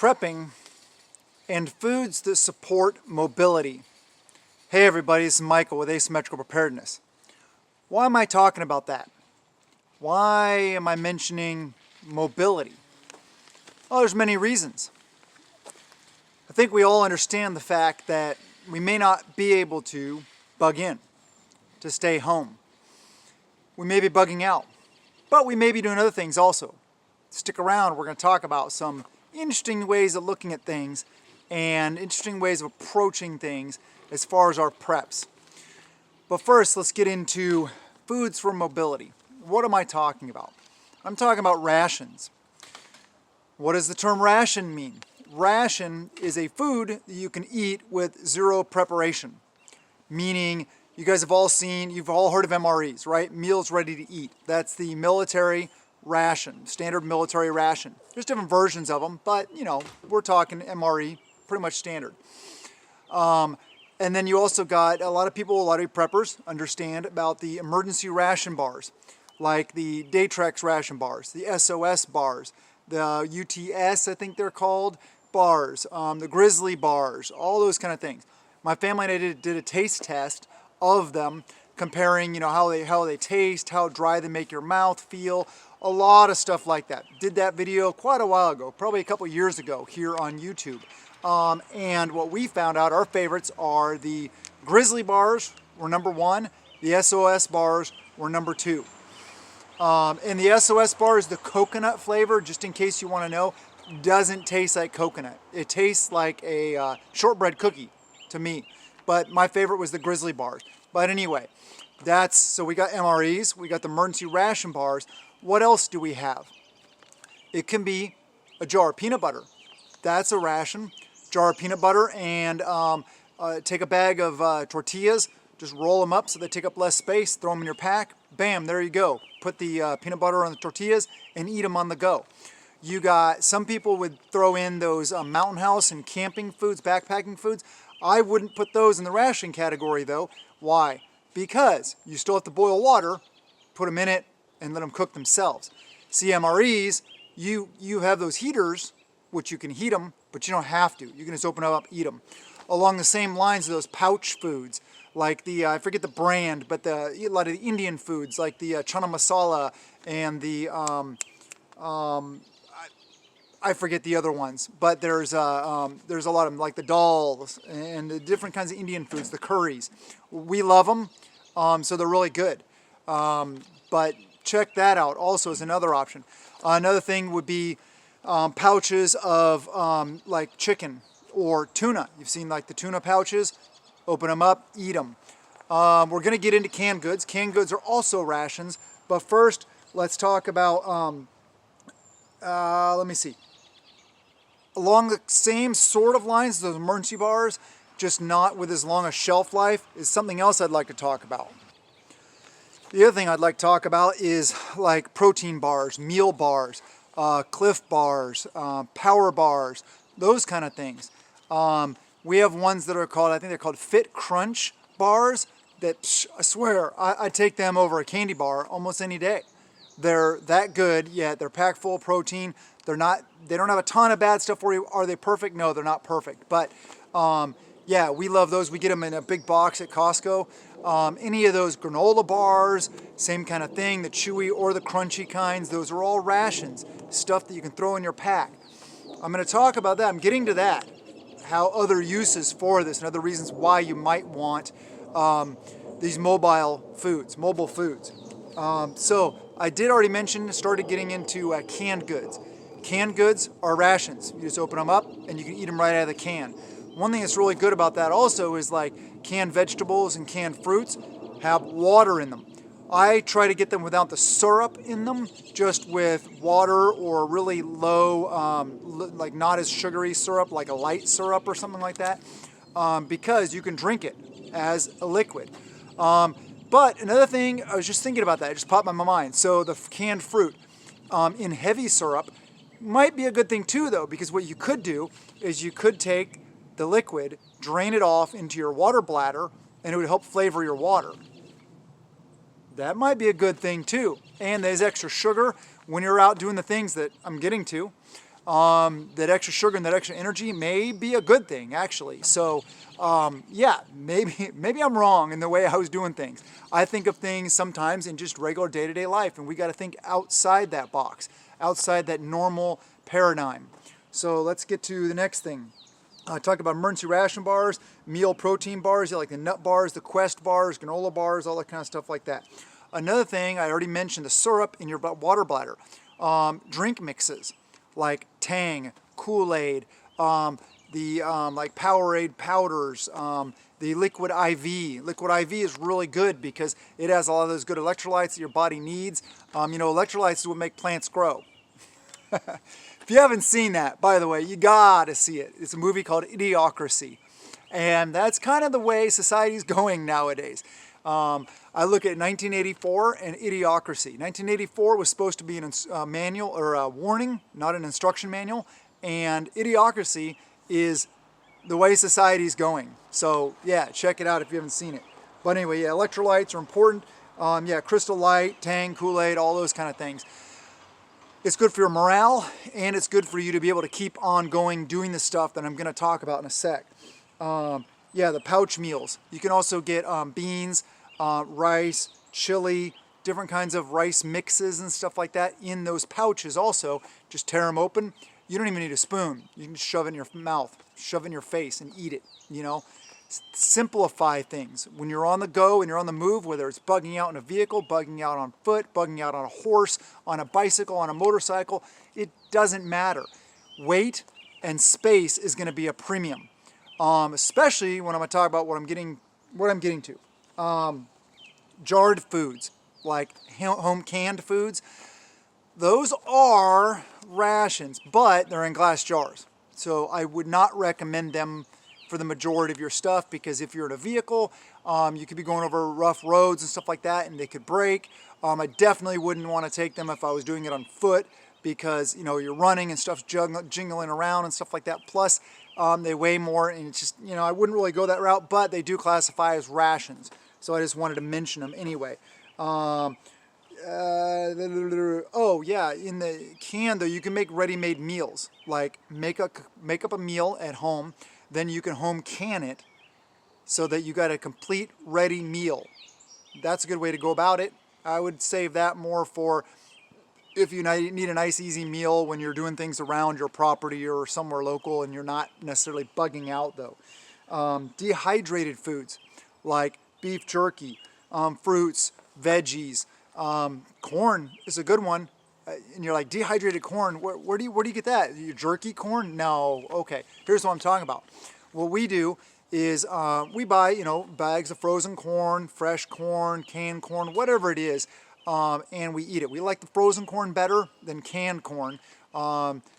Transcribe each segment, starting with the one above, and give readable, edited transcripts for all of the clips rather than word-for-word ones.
prepping, and foods that support mobility. Hey everybody, this is Michael with Asymmetrical Preparedness. Why am I talking about that? Why am I mentioning mobility? Well, there's many reasons. I think we all understand the fact that we may not be able to bug in, to stay home. We may be bugging out, but we may be doing other things also. Stick around, we're going to talk about some interesting ways of looking at things and interesting ways of approaching things as far as our preps. But first, let's get into foods for mobility. What am I talking about? I'm talking about rations. What does the term ration mean? Ration is a food that you can eat with zero preparation, meaning you guys have all seen, you've all heard of MREs, right? Meals ready to eat. That's the military ration, standard military ration. There's different versions of them, but you know, we're talking MRE, pretty much standard. And then you also got a lot of people, a lot of preppers understand about the emergency ration bars, like the Daytrex ration bars, the SOS bars, the UTS, I think they're called, bars, the Grizzly bars, all those kind of things. My family and I did a taste test of them, comparing, you know, how they taste, how dry they make your mouth feel, a lot of stuff like that. Did that video quite a while ago, probably a couple years ago here on YouTube. And what we found out, our favorites are the Grizzly bars were number one, the SOS bars were number two. And the SOS bar is the coconut flavor, just in case you want to know, doesn't taste like coconut. It tastes like a shortbread cookie to me. But my favorite was the Grizzly bars. But anyway, so we got MREs, we got the emergency ration bars. What else do we have? It can be a jar of peanut butter. That's a ration. Jar of peanut butter, and take a bag of tortillas, just roll them up so they take up less space, throw them in your pack, bam, there you go. Put the peanut butter on the tortillas and eat them on the go. You got, some people would throw in those mountain house and camping foods, backpacking foods. I wouldn't put those in the ration category though. Why? Because you still have to boil water, put them in it, and let them cook themselves. See, MREs, you have those heaters, which you can heat them, but you don't have to. You can just open them up, eat them. Along the same lines of those pouch foods, like the, I forget the brand, but a lot of the Indian foods, like the chana masala and the, I forget the other ones, but there's a lot of them, like the dals and the different kinds of Indian foods, the curries. We love them, so they're really good. But check that out also as another option. Another thing would be pouches of like chicken or tuna. You've seen like the tuna pouches. Open them up, eat them. We're going to get into canned goods. Canned goods are also rations, but first let's talk about, let me see. Along the same sort of lines, those emergency bars, just not with as long a shelf life, is something else I'd like to talk about. The other thing I'd like to talk about is like protein bars, meal bars, Cliff bars, power bars, those kind of things. We have ones that are called, I think they're called Fit Crunch bars that, I swear, I take them over a candy bar almost any day. They're that good, yet they're packed full of protein. They don't have a ton of bad stuff for you. Are they perfect? No, they're not perfect. But yeah, we love those. We get them in a big box at Costco. Any of those granola bars, same kind of thing, the chewy or the crunchy kinds, those are all rations, stuff that you can throw in your pack. I'm going to talk about that. I'm getting to that, how other uses for this and other reasons why you might want these mobile foods. So I did already mention, started getting into canned goods. Canned goods are rations. You just open them up and you can eat them right out of the can. One thing that's really good about that also is like canned vegetables and canned fruits have water in them. I try to get them without the syrup in them, just with water or really low, like not as sugary syrup, like a light syrup or something like that, because you can drink it as a liquid. But another thing, I was just thinking about that, it just popped in my mind. So the canned fruit in heavy syrup might be a good thing too though, because what you could do is you could take the liquid, drain it off into your water bladder, and it would help flavor your water. That might be a good thing too. And there's extra sugar when you're out doing the things that I'm getting to. that extra sugar and that extra energy may be a good thing, actually. So, yeah, maybe I'm wrong in the way I was doing things. I think of things sometimes in just regular day-to-day life, and we got to think outside that box, outside that normal paradigm. So let's get to the next thing. I talked about emergency ration bars, meal protein bars, like the nut bars, the Quest bars, granola bars, all that kind of stuff like that. Another thing, I already mentioned the syrup in your water bladder. Drink mixes like Tang, Kool-Aid, like Powerade powders, the Liquid IV. Liquid IV is really good because it has a lot of those good electrolytes that your body needs. Electrolytes is what make plants grow. If you haven't seen that, by the way, you gotta see it. It's a movie called Idiocracy. And that's kind of the way society's going nowadays. I look at 1984 and Idiocracy. 1984 was supposed to be a manual or a warning, not an instruction manual. And Idiocracy is the way society's going. So yeah, check it out if you haven't seen it. But anyway, yeah, electrolytes are important. Yeah, Crystal Light, Tang, Kool-Aid, all those kind of things. It's good for your morale, and it's good for you to be able to keep on going doing the stuff that I'm going to talk about in a sec. Yeah, the pouch meals. You can also get beans, rice, chili, different kinds of rice mixes and stuff like that in those pouches also. Just tear them open. You don't even need a spoon. You can just shove it in your mouth, shove it in your face and eat it, Simplify things. When you're on the go and you're on the move, whether it's bugging out in a vehicle, bugging out on foot, bugging out on a horse, on a bicycle, on a motorcycle, it doesn't matter. Weight and space is going to be a premium, especially when I'm going to talk about what I'm getting to. Jarred foods, like home canned foods, those are rations, but they're in glass jars. So I would not recommend them for the majority of your stuff, because if you're in a vehicle, you could be going over rough roads and stuff like that, and they could break. I definitely wouldn't want to take them if I was doing it on foot, because you're running and stuff's jingling around and stuff like that. Plus, they weigh more, and it's just I wouldn't really go that route. But they do classify as rations, so I just wanted to mention them anyway. Oh yeah, in the can though, you can make ready-made meals. Like make up a meal at home. Then you can home can it so that you got a complete ready meal. That's a good way to go about it. I would save that more for if you need a nice easy meal when you're doing things around your property or somewhere local and you're not necessarily bugging out though. Dehydrated foods like beef jerky, fruits, veggies, corn is a good one. And you're like, dehydrated corn, where do you get that? Your jerky corn? No. Okay, here's what I'm talking about. What we do is we buy bags of frozen corn, fresh corn, canned corn, whatever it is, and we eat it. We like the frozen corn better than canned corn.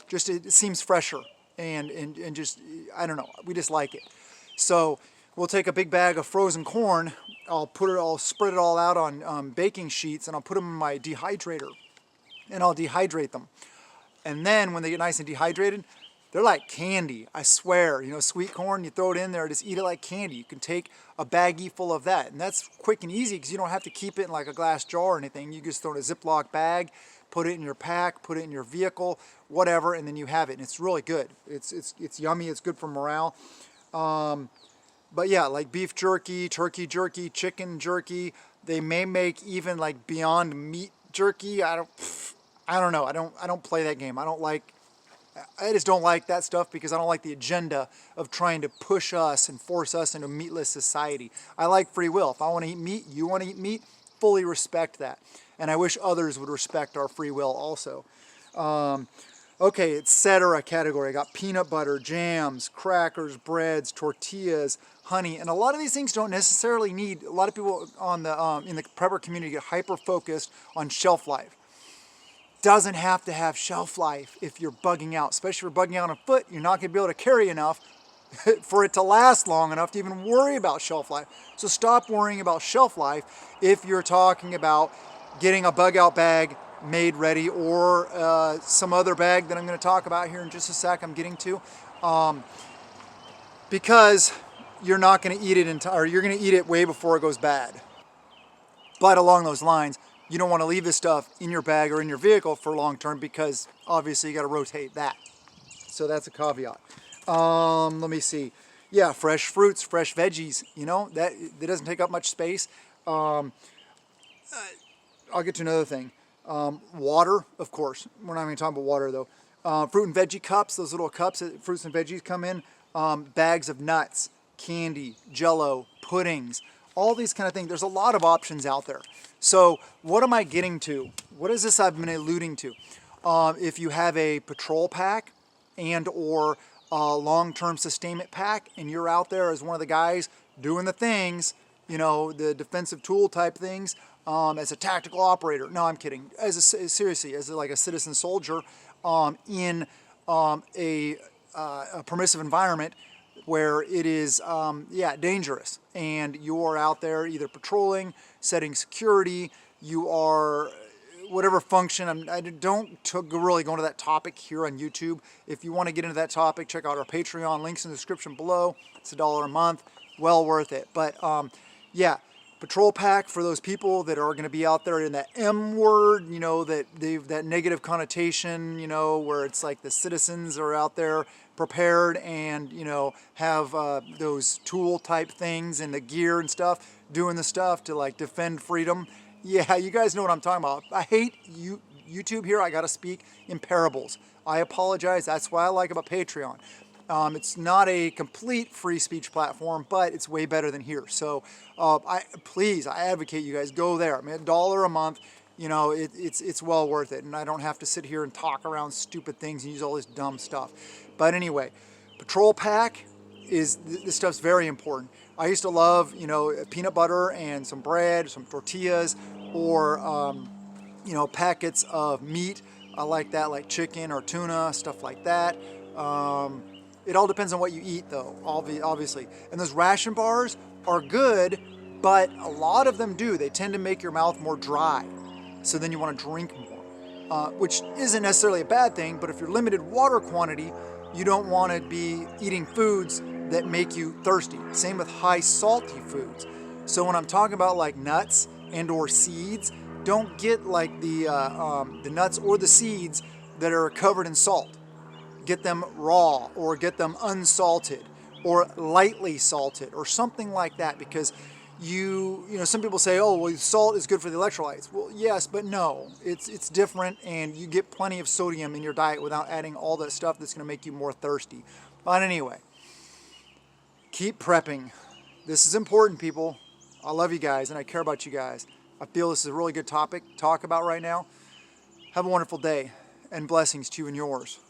Just it seems fresher and just I don't know, we just like it. So we'll take a big bag of frozen corn. I'll spread it all out on baking sheets, and I'll put them in my dehydrator. And I'll dehydrate them. And then when they get nice and dehydrated, they're like candy, I swear. Sweet corn, you throw it in there, just eat it like candy. You can take a baggie full of that. And that's quick and easy because you don't have to keep it in like a glass jar or anything. You just throw it in a Ziploc bag, put it in your pack, put it in your vehicle, whatever, and then you have it. And it's really good. It's yummy, it's good for morale. But yeah, like beef jerky, turkey jerky, chicken jerky. They may make even like Beyond Meat jerky. I don't know. I don't play that game. I just don't like that stuff because I don't like the agenda of trying to push us and force us into a meatless society. I like free will. If I want to eat meat, you want to eat meat, fully respect that. And I wish others would respect our free will also. Okay, etc. category. I got peanut butter, jams, crackers, breads, tortillas, honey, and a lot of these things don't necessarily need. A lot of people on the in the prepper community get hyper focused on shelf life. Doesn't have to have shelf life if you're bugging out, especially if you're bugging out on foot. You're not going to be able to carry enough for it to last long enough to even worry about shelf life. So stop worrying about shelf life if you're talking about getting a bug out bag made ready, or some other bag that I'm going to talk about here in just a sec. I'm getting to, because you're not going to eat it or you're going to eat it way before it goes bad. But along those lines, you don't want to leave this stuff in your bag or in your vehicle for long term, because obviously you got to rotate that. So that's a caveat. Let me see. Yeah, fresh fruits, fresh veggies, you know, that doesn't take up much space. I'll get to another thing. Water, of course. We're not even talking about water though. Fruit and veggie cups, those little cups that fruits and veggies come in. Bags of nuts, candy, jello, puddings, all these kind of things. There's a lot of options out there. So what am I getting to? What is this I've been alluding to? If you have a patrol pack and or a long-term sustainment pack and you're out there as one of the guys doing the things, you know, the defensive tool type things, as a tactical operator. No, I'm kidding. Seriously, as like a citizen soldier in a permissive environment where it is, dangerous. And you are out there either patrolling, setting security, you are whatever function. I don't really go into that topic here on YouTube. If you want to get into that topic, check out our Patreon. Links in the description below. It's $1 a month. Well worth it. But yeah, patrol pack for those people that are going to be out there in that M word, you know, that negative connotation, you know, where it's like the citizens are out there prepared and, you know, have those tool type things and the gear and stuff, doing the stuff to like defend freedom. Yeah, you guys know what I'm talking about. I hate YouTube here. I got to speak in parables. I apologize. That's why I like about Patreon. It's not a complete free speech platform, but it's way better than here. So I advocate you guys go there. I mean, $1 a month, you know, it's well worth it. And I don't have to sit here and talk around stupid things and use all this dumb stuff. But anyway, patrol pack this stuff's very important. I used to love, you know, peanut butter and some bread, some tortillas, or, you know, packets of meat. I like that, like chicken or tuna, stuff like that. It all depends on what you eat, though, obviously. And those ration bars are good, but a lot of them they tend to make your mouth more dry. So then you want to drink more, which isn't necessarily a bad thing, but if you're limited water quantity, you don't want to be eating foods that make you thirsty. Same with high salty foods. So when I'm talking about like nuts and or seeds, don't get like the nuts or the seeds that are covered in salt. Get them raw or get them unsalted or lightly salted or something like that, because you know, some people say, oh, well, salt is good for the electrolytes. Well, yes, but no, it's different, and you get plenty of sodium in your diet without adding all that stuff that's going to make you more thirsty. But anyway, keep prepping. This is important, people. I love you guys, and I care about you guys. I feel this is a really good topic to talk about right now. Have a wonderful day, and blessings to you and yours.